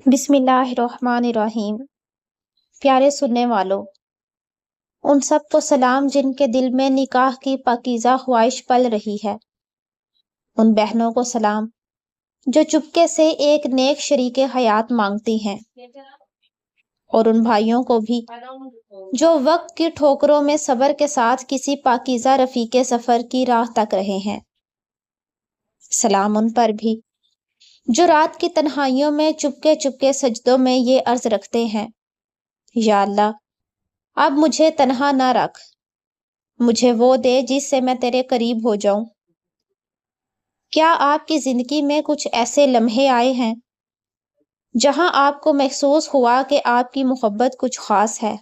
بسم اللہ الرحمن الرحیم۔ پیارے سننے والوں، ان سب کو سلام جن کے دل میں نکاح کی پاکیزہ خواہش پل رہی ہے۔ ان بہنوں کو سلام جو چپکے سے ایک نیک شریک حیات مانگتی ہیں، اور ان بھائیوں کو بھی جو وقت کی ٹھوکروں میں صبر کے ساتھ کسی پاکیزہ رفیق سفر کی راہ تک رہے ہیں۔ سلام ان پر بھی جو رات کی تنہائیوں میں چپکے چپکے سجدوں میں یہ عرض رکھتے ہیں، یا اللہ اب مجھے تنہا نہ رکھ، مجھے وہ دے جس سے میں تیرے قریب ہو جاؤں۔ کیا آپ کی زندگی میں کچھ ایسے لمحے آئے ہیں جہاں آپ کو محسوس ہوا کہ آپ کی محبت کچھ خاص ہے؟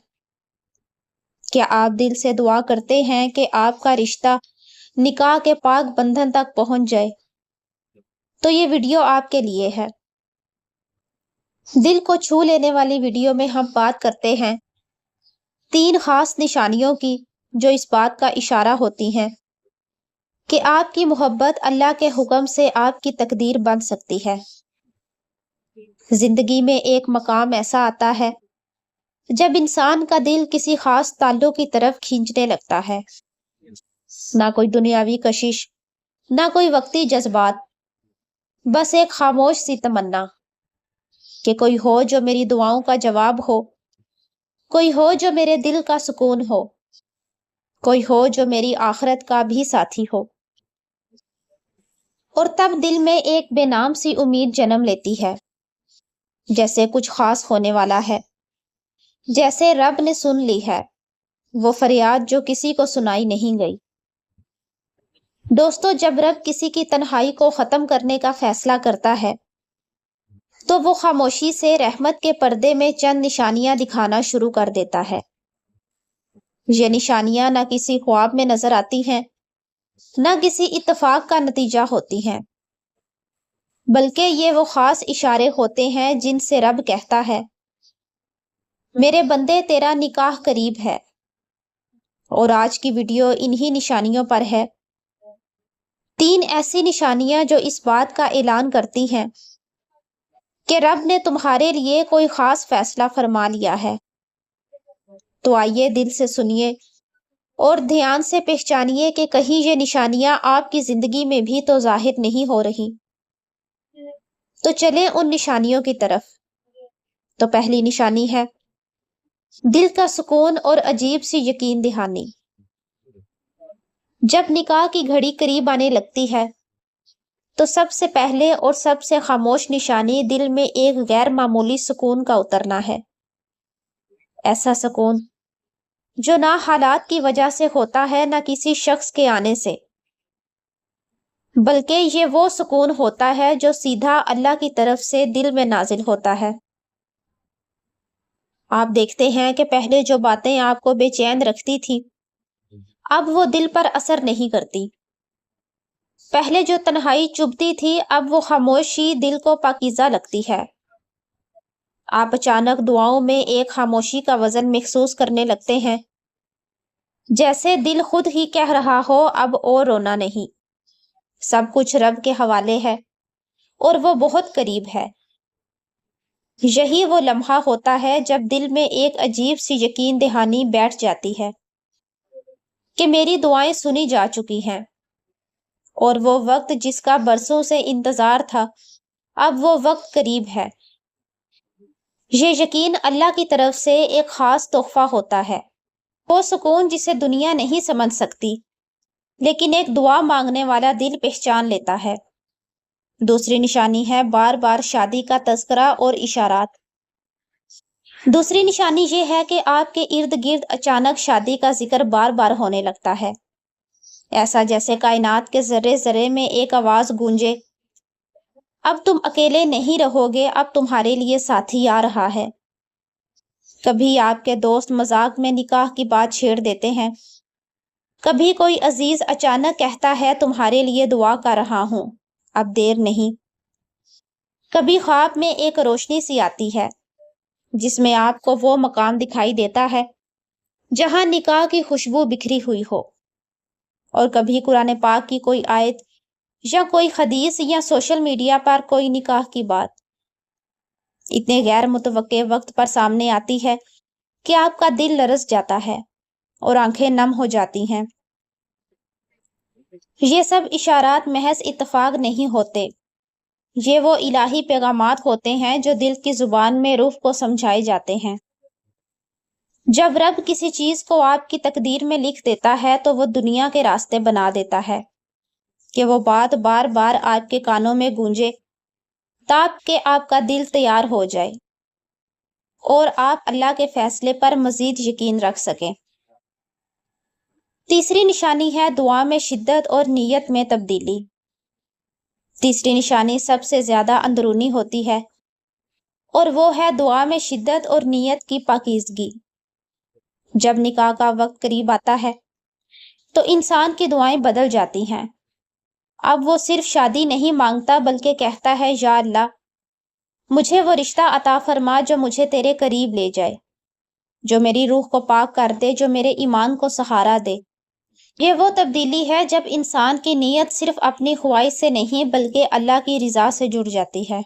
کیا آپ دل سے دعا کرتے ہیں کہ آپ کا رشتہ نکاح کے پاک بندھن تک پہنچ جائے؟ تو یہ ویڈیو آپ کے لیے ہے۔ دل کو چھو لینے والی ویڈیو میں ہم بات کرتے ہیں 3 خاص نشانیوں کی جو اس بات کا اشارہ ہوتی ہیں کہ آپ کی محبت اللہ کے حکم سے آپ کی تقدیر بن سکتی ہے۔ زندگی میں ایک مقام ایسا آتا ہے جب انسان کا دل کسی خاص تعلق کی طرف کھینچنے لگتا ہے۔ نہ کوئی دنیاوی کشش، نہ کوئی وقتی جذبات، بس ایک خاموش سی تمنا کہ کوئی ہو جو میری دعاؤں کا جواب ہو، کوئی ہو جو میرے دل کا سکون ہو، کوئی ہو جو میری آخرت کا بھی ساتھی ہو۔ اور تب دل میں ایک بے نام سی امید جنم لیتی ہے، جیسے کچھ خاص ہونے والا ہے، جیسے رب نے سن لی ہے وہ فریاد جو کسی کو سنائی نہیں گئی۔ دوستو، جب رب کسی کی تنہائی کو ختم کرنے کا فیصلہ کرتا ہے تو وہ خاموشی سے رحمت کے پردے میں چند نشانیاں دکھانا شروع کر دیتا ہے۔ یہ نشانیاں نہ کسی خواب میں نظر آتی ہیں، نہ کسی اتفاق کا نتیجہ ہوتی ہیں، بلکہ یہ وہ خاص اشارے ہوتے ہیں جن سے رب کہتا ہے، میرے بندے تیرا نکاح قریب ہے۔ اور آج کی ویڈیو انہی نشانیوں پر ہے۔ 3 ایسی نشانیاں جو اس بات کا اعلان کرتی ہیں کہ رب نے تمہارے لیے کوئی خاص فیصلہ فرما لیا ہے۔ تو آئیے دل سے سنیے اور دھیان سے پہچانیے کہ کہیں یہ نشانیاں آپ کی زندگی میں بھی تو ظاہر نہیں ہو رہی۔ تو چلیں ان نشانیوں کی طرف۔ تو پہلی نشانی ہے دل کا سکون اور عجیب سی یقین دہانی۔ جب نکاح کی گھڑی قریب آنے لگتی ہے تو سب سے پہلے اور سب سے خاموش نشانی دل میں ایک غیر معمولی سکون کا اترنا ہے۔ ایسا سکون جو نہ حالات کی وجہ سے ہوتا ہے، نہ کسی شخص کے آنے سے، بلکہ یہ وہ سکون ہوتا ہے جو سیدھا اللہ کی طرف سے دل میں نازل ہوتا ہے۔ آپ دیکھتے ہیں کہ پہلے جو باتیں آپ کو بے چین رکھتی تھی اب وہ دل پر اثر نہیں کرتی۔ پہلے جو تنہائی چبھتی تھی اب وہ خاموشی دل کو پاکیزہ لگتی ہے۔ آپ اچانک دعاؤں میں ایک خاموشی کا وزن محسوس کرنے لگتے ہیں، جیسے دل خود ہی کہہ رہا ہو اب اور رونا نہیں، سب کچھ رب کے حوالے ہے اور وہ بہت قریب ہے۔ یہی وہ لمحہ ہوتا ہے جب دل میں ایک عجیب سی یقین دہانی بیٹھ جاتی ہے کہ میری دعائیں سنی جا چکی ہیں، اور وہ وقت جس کا برسوں سے انتظار تھا اب وہ وقت قریب ہے۔ یہ یقین اللہ کی طرف سے ایک خاص تحفہ ہوتا ہے، وہ سکون جسے دنیا نہیں سمجھ سکتی لیکن ایک دعا مانگنے والا دل پہچان لیتا ہے۔ دوسری نشانی ہے بار بار شادی کا تذکرہ اور اشارات۔ دوسری نشانی یہ ہے کہ آپ کے ارد گرد اچانک شادی کا ذکر بار بار ہونے لگتا ہے، ایسا جیسے کائنات کے ذرے ذرے میں ایک آواز گونجے، اب تم اکیلے نہیں رہو گے، اب تمہارے لیے ساتھی آ رہا ہے۔ کبھی آپ کے دوست مذاق میں نکاح کی بات چھیڑ دیتے ہیں، کبھی کوئی عزیز اچانک کہتا ہے تمہارے لیے دعا کر رہا ہوں، اب دیر نہیں۔ کبھی خواب میں ایک روشنی سی آتی ہے جس میں آپ کو وہ مقام دکھائی دیتا ہے جہاں نکاح کی خوشبو بکھری ہوئی ہو، اور کبھی قرآن پاک کی کوئی آیت یا کوئی حدیث یا سوشل میڈیا پر کوئی نکاح کی بات۔ اتنے غیر متوقع وقت پر سامنے آتی ہے کہ آپ کا دل لرز جاتا ہے اور آنکھیں نم ہو جاتی ہیں۔ یہ سب اشارات محض اتفاق نہیں ہوتے، یہ وہ الہی پیغامات ہوتے ہیں جو دل کی زبان میں روح کو سمجھائے جاتے ہیں۔ جب رب کسی چیز کو آپ کی تقدیر میں لکھ دیتا ہے تو وہ دنیا کے راستے بنا دیتا ہے کہ وہ بات بار بار آپ کے کانوں میں گونجے تاکہ آپ کا دل تیار ہو جائے اور آپ اللہ کے فیصلے پر مزید یقین رکھ سکیں۔ تیسری نشانی ہے دعا میں شدت اور نیت میں تبدیلی۔ تیسری نشانی سب سے زیادہ اندرونی ہوتی ہے اور وہ ہے دعا میں شدت اور نیت کی پاکیزگی۔ جب نکاح کا وقت قریب آتا ہے تو انسان کی دعائیں بدل جاتی ہیں۔ اب وہ صرف شادی نہیں مانگتا بلکہ کہتا ہے، یا اللہ مجھے وہ رشتہ عطا فرما جو مجھے تیرے قریب لے جائے، جو میری روح کو پاک کر دے، جو میرے ایمان کو سہارا دے۔ یہ وہ تبدیلی ہے جب انسان کی نیت صرف اپنی خواہش سے نہیں بلکہ اللہ کی رضا سے جڑ جاتی ہے۔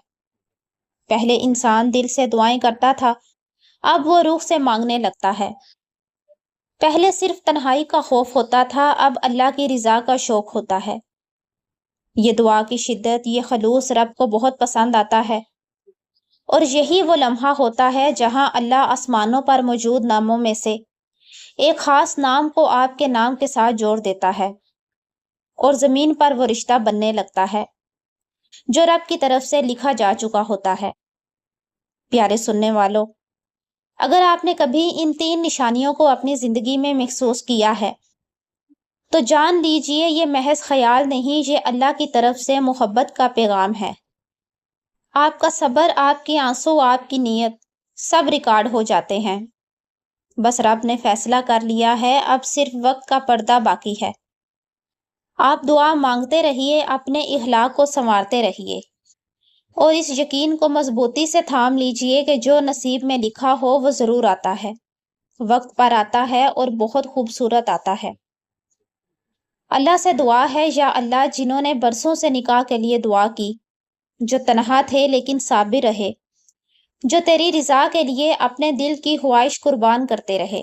پہلے انسان دل سے دعائیں کرتا تھا، اب وہ روح سے مانگنے لگتا ہے۔ پہلے صرف تنہائی کا خوف ہوتا تھا، اب اللہ کی رضا کا شوق ہوتا ہے۔ یہ دعا کی شدت، یہ خلوص رب کو بہت پسند آتا ہے، اور یہی وہ لمحہ ہوتا ہے جہاں اللہ آسمانوں پر موجود ناموں میں سے ایک خاص نام کو آپ کے نام کے ساتھ جوڑ دیتا ہے اور زمین پر وہ رشتہ بننے لگتا ہے جو رب کی طرف سے لکھا جا چکا ہوتا ہے۔ پیارے سننے والوں، اگر آپ نے کبھی ان 3 نشانیوں کو اپنی زندگی میں محسوس کیا ہے تو جان لیجئے یہ محض خیال نہیں، یہ اللہ کی طرف سے محبت کا پیغام ہے۔ آپ کا صبر، آپ کی آنسو، آپ کی نیت سب ریکارڈ ہو جاتے ہیں۔ بس رب نے فیصلہ کر لیا ہے، اب صرف وقت کا پردہ باقی ہے۔ آپ دعا مانگتے رہیے، اپنے اخلاق کو سنوارتے رہیے اور اس یقین کو مضبوطی سے تھام لیجئے کہ جو نصیب میں لکھا ہو وہ ضرور آتا ہے، وقت پر آتا ہے اور بہت خوبصورت آتا ہے۔ اللہ سے دعا ہے، یا اللہ جنہوں نے برسوں سے نکاح کے لیے دعا کی، جو تنہا تھے لیکن صابر رہے، جو تیری رضا کے لیے اپنے دل کی خواہش قربان کرتے رہے،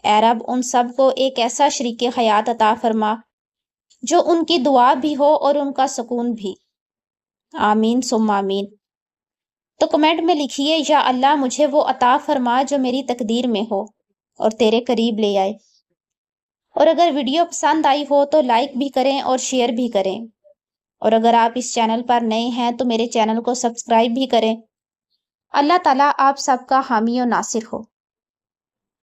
اے رب ان سب کو ایک ایسا شریک حیات عطا فرما جو ان کی دعا بھی ہو اور ان کا سکون بھی۔ آمین ثم آمین۔ تو کمنٹ میں لکھیے، یا اللہ مجھے وہ عطا فرما جو میری تقدیر میں ہو اور تیرے قریب لے آئے۔ اور اگر ویڈیو پسند آئی ہو تو لائک بھی کریں اور شیئر بھی کریں، اور اگر آپ اس چینل پر نئے ہیں تو میرے چینل کو سبسکرائب بھی کریں۔ اللہ تعالیٰ آپ سب کا حامی و ناصر ہو۔